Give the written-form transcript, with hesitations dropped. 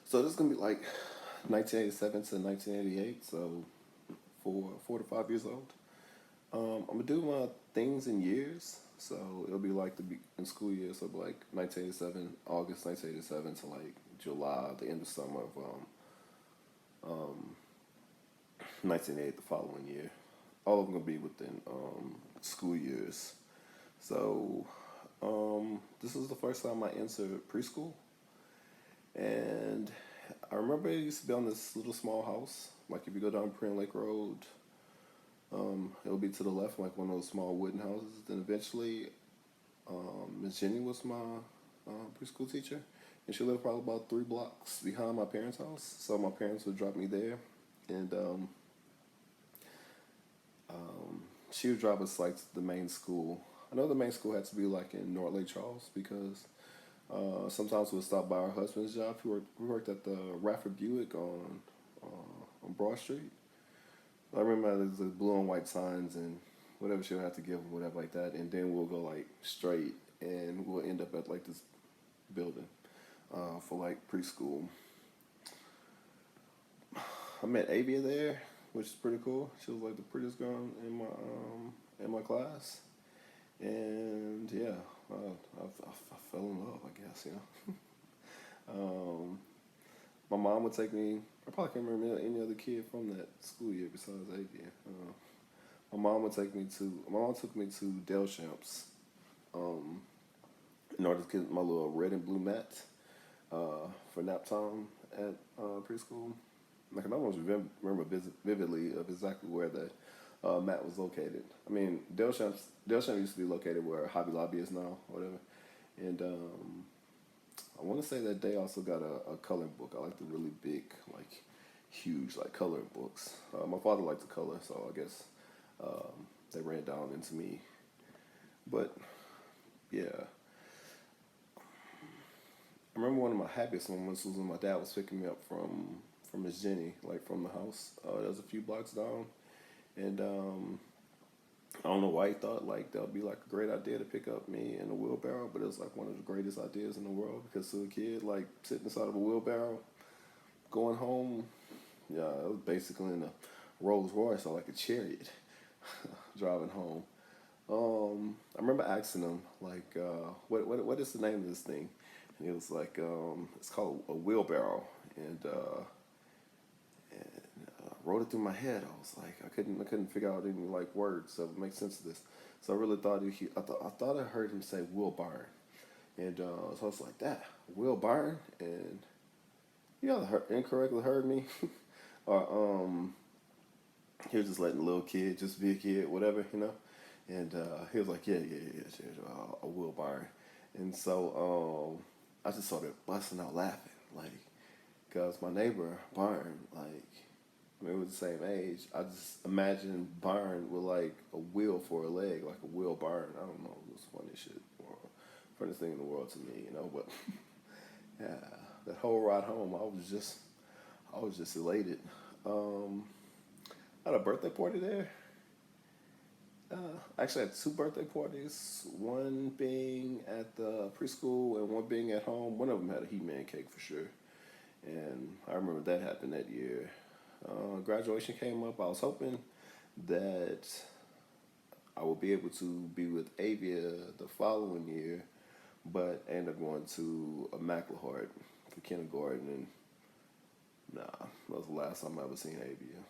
So this is gonna be like 1987 to 1988. So 4 to 5 years old. I'm gonna do my things in years. So it'll be like in school years. So it'll be like 1987, August 1987 to like July, the end of summer of 1988, the following year. All of them gonna be within school years. So this was the first time I entered preschool, and I remember it used to be on this little small house. Like if you go down Prairie Lake Road, it'll be to the left, like one of those small wooden houses. Then eventually, Miss Jenny was my preschool teacher, and she lived probably about 3 blocks behind my parents' house. So my parents would drop me there, and she would drive us like to the main school. I know the main school had to be like in North Lake Charles because sometimes we'd stop by our husband's job. We worked at the Rafford Buick on Broad Street. I remember there's the blue and white signs and whatever she would have to give, whatever like that, and then we'll go like straight and we'll end up at like this building for like preschool. I met Avia there, which is pretty cool. She was like the prettiest girl in my class, and yeah, I fell in love, I guess, you know. My mom would take me. I probably can't remember any other kid from that school year besides Avia. My mom took me to Dale Champs in order to get my little red and blue mat for nap time at preschool. Like I almost remember vividly of exactly where the mat was located. I mean, Dale Champs used to be located where Hobby Lobby is now, or whatever. And I want to say that they also got a coloring book. I like the really big, like huge, like coloring books. My father liked to color, so I guess they ran down into me. But yeah, I remember one of my happiest moments was when my dad was picking me up from Miss Jenny, like from the house. That was a few blocks down, and I don't know why he thought like that would be like a great idea to pick up me in a wheelbarrow, but it was like one of the greatest ideas in the world because to a kid like sitting inside of a wheelbarrow going home, yeah, it was basically in a Rolls Royce or like a chariot driving home. I remember asking him like, what is the name of this thing? And he was like, it's called a wheelbarrow, and wrote it through my head. I was like, I couldn't figure out any like words that would make sense of this. So I really thought I heard him say Will Byron, and so I was like that Will Byron, and he either incorrectly heard me, or he was just letting the little kid just be a kid, whatever, you know. And he was like, yeah, a Will Byron, and so I just started busting out laughing, like, cause my neighbor Byron, like, I mean, we were the same age. I just imagined Byron with like a wheel for a leg, like a wheel Byron. I don't know, it was funny shit, or funniest thing in the world to me, you know. But yeah, that whole ride home, I was just elated. Um, I had a birthday party there. Actually, I had 2 birthday parties. One being at the preschool and one being at home. One of them had a He-Man cake for sure, and I remember that happened that year. Graduation came up. I was hoping that I would be able to be with Avia the following year, but I ended up going to Immaculate Heart for kindergarten, and nah, that was the last time I ever seen Avia.